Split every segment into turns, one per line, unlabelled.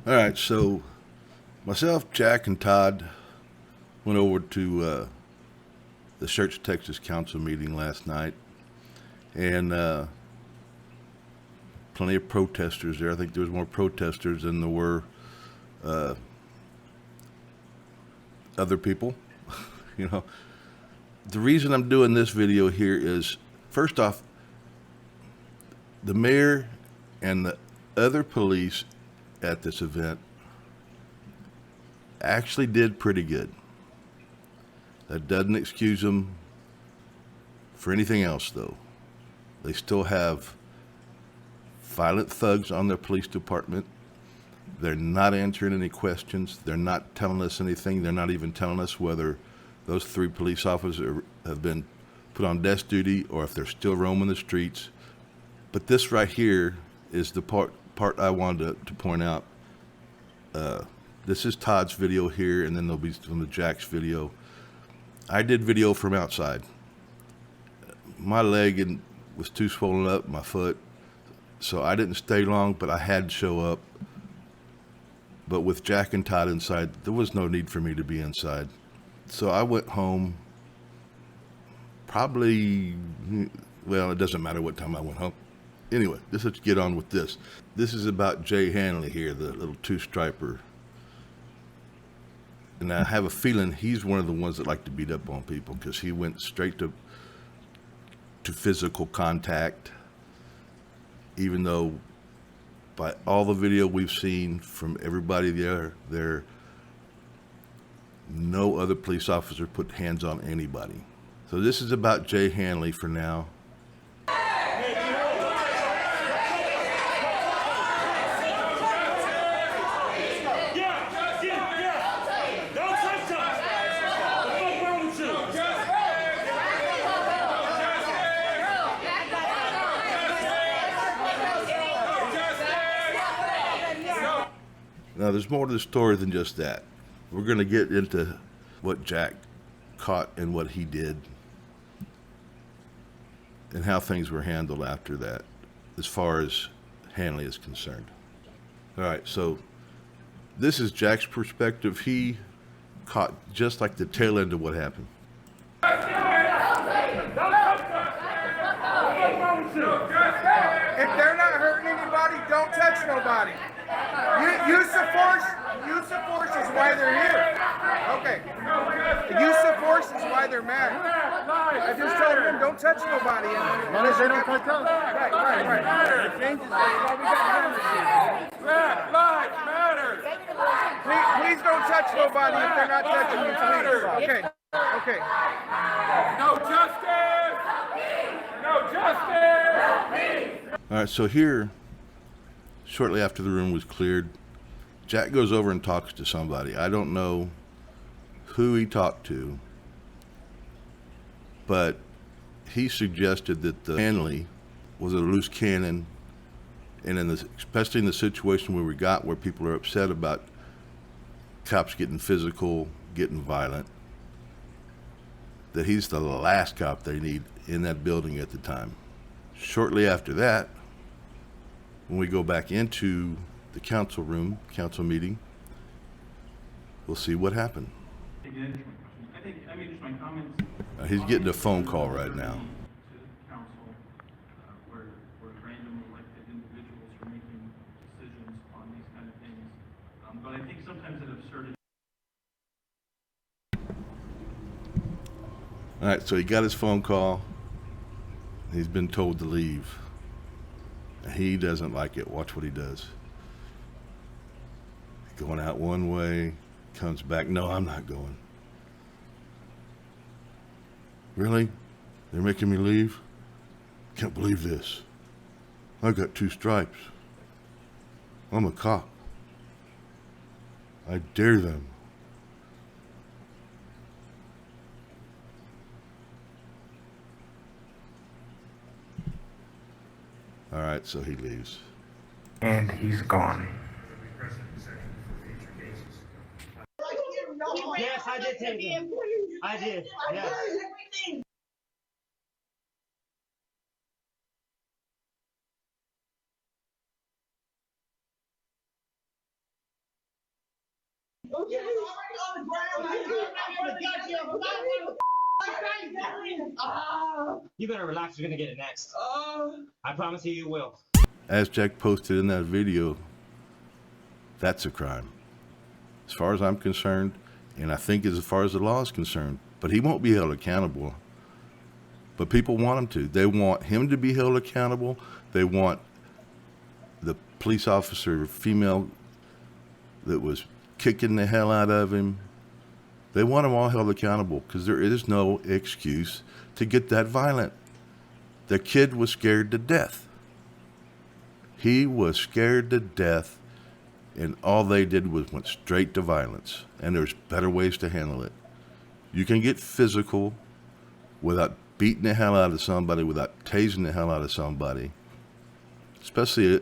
All right, so myself, Jack, and Todd went over to the Schertz Texas Council meeting last night, and plenty of protesters there. I think there was more protesters than there were other people. You know, the reason I'm doing this video here is, first off, the mayor and the other police at this event actually did pretty good. That doesn't excuse them for anything else, though. They still have violent thugs on their police department. They're not answering any questions. They're not telling us anything. They're not even telling us whether those 3 police officers have been put on desk duty or if they're still roaming the streets. But this right here is the part I wanted to point out. This is Todd's video here, and then there'll be some of Jack's video. I did video from outside. My leg was too swollen up, my foot, so I didn't stay long, but I had to show up. But with Jack and Todd inside, there was no need for me to be inside. So I went home probably, well, it doesn't matter what time I went home. Anyway, let's get on with this. This is about Jay Hanley here, the little 2-striper. And I have a feeling he's one of the ones that like to beat up on people, because he went straight to physical contact, even though by all the video we've seen from everybody there, no other police officer put hands on anybody. So this is about Jay Hanley for now. Now, there's more to the story than just that. We're going to get into what Jack caught and what he did and how things were handled after that, as far as Hanley is concerned. All right, so this is Jack's perspective. He caught just like the tail end of what happened.
If they're not hurting anybody, don't touch nobody. Use of force is why they're here. Okay. Use of force is why they're mad. I just told them don't touch nobody. Unless they don't touch us. Right. It changes. Lives matter. Please don't touch nobody if they're not touching you. Please. Okay. No justice. No justice.
All right, so here, shortly after the room was cleared, Jack goes over and talks to somebody. I don't know who he talked to, but he suggested that the Hanley was a loose cannon, and especially in the situation where people are upset about cops getting physical, getting violent, that he's the last cop they need in that building at the time. Shortly after that, when we go back into the council room, council meeting, we'll see what happened.
Just my comments.
He's getting a phone call right now.
To council, where random elected individuals are making decisions on these kind of things. But I think sometimes it absurdity.
All right, so he got his phone call. He's been told to leave. He doesn't like it. Watch what he does. Going out one way, comes back. No, I'm not going. Really? They're making me leave? Can't believe this. I got 2 stripes. I'm a cop. I dare them. All right, so he leaves.
And he's gone.
Yes, I did take him. I did, yes. You better relax. You're gonna get it next. I promise you, you will.
As Jack posted in that video, that's a crime. As far as I'm concerned, and I think as far as the law is concerned, but he won't be held accountable. But people want him to. They want him to be held accountable. They want the police officer, female, that was kicking the hell out of him. They want them all held accountable because there is no excuse to get that violent. The kid was scared to death. He was scared to death, and all they did was went straight to violence. And there's better ways to handle it. You can get physical without beating the hell out of somebody, without tasing the hell out of somebody. Especially,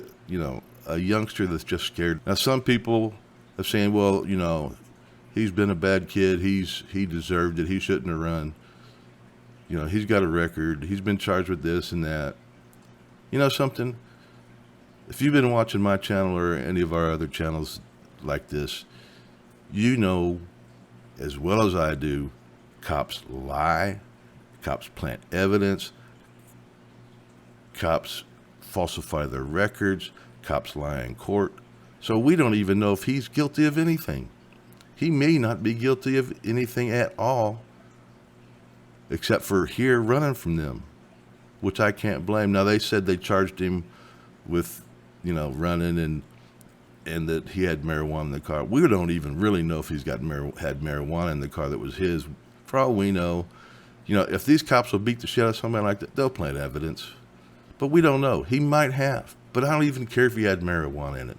a youngster that's just scared. Now, some people are saying, well, he's been a bad kid. He deserved it. He shouldn't have run. He's got a record. He's been charged with this and that. You know something? If you've been watching my channel or any of our other channels like this, you know as well as I do, cops lie, cops plant evidence, cops falsify their records, cops lie in court. So we don't even know if he's guilty of anything. He may not be guilty of anything at all, except for here running from them, which I can't blame. Now, they said they charged him with, running and that he had marijuana in the car. We don't even really know if he's had marijuana in the car that was his. For all we know, if these cops will beat the shit out of somebody like that, they'll plant evidence. But we don't know. He might have. But I don't even care if he had marijuana in it.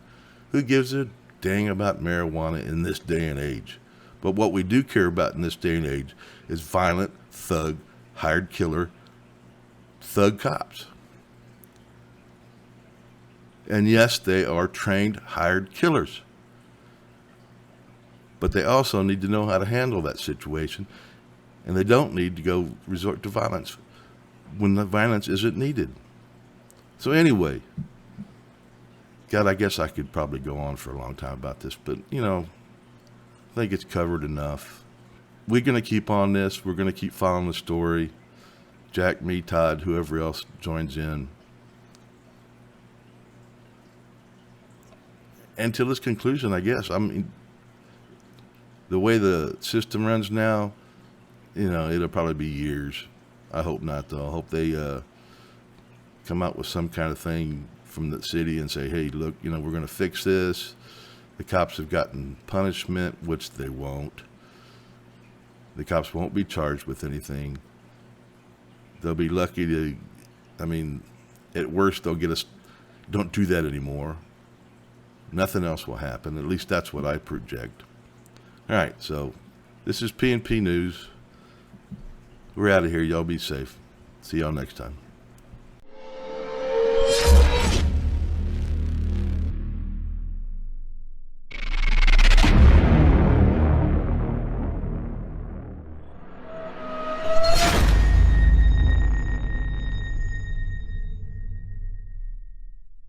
Who gives a dang about marijuana in this day and age? But what we do care about in this day and age is violent, thug, hired killer, thug cops. And yes, they are trained, hired killers. But they also need to know how to handle that situation. And they don't need to go resort to violence when the violence isn't needed. So anyway, God, I guess I could probably go on for a long time about this, but, I think it's covered enough. We're going to keep on this. We're going to keep following the story. Jack, me, Todd, whoever else joins in. Until its conclusion, I guess. I mean, the way the system runs now, it'll probably be years. I hope not, though. I hope they come out with some kind of thing from the city and say, hey, look, we're going to fix this. The cops have gotten punishment, which they won't. The cops won't be charged with anything. They'll be lucky to, at worst, they'll get us, don't do that anymore. Nothing else will happen. At least that's what I project. All right, so this is P&P News. We're out of here. Y'all be safe. See y'all next time.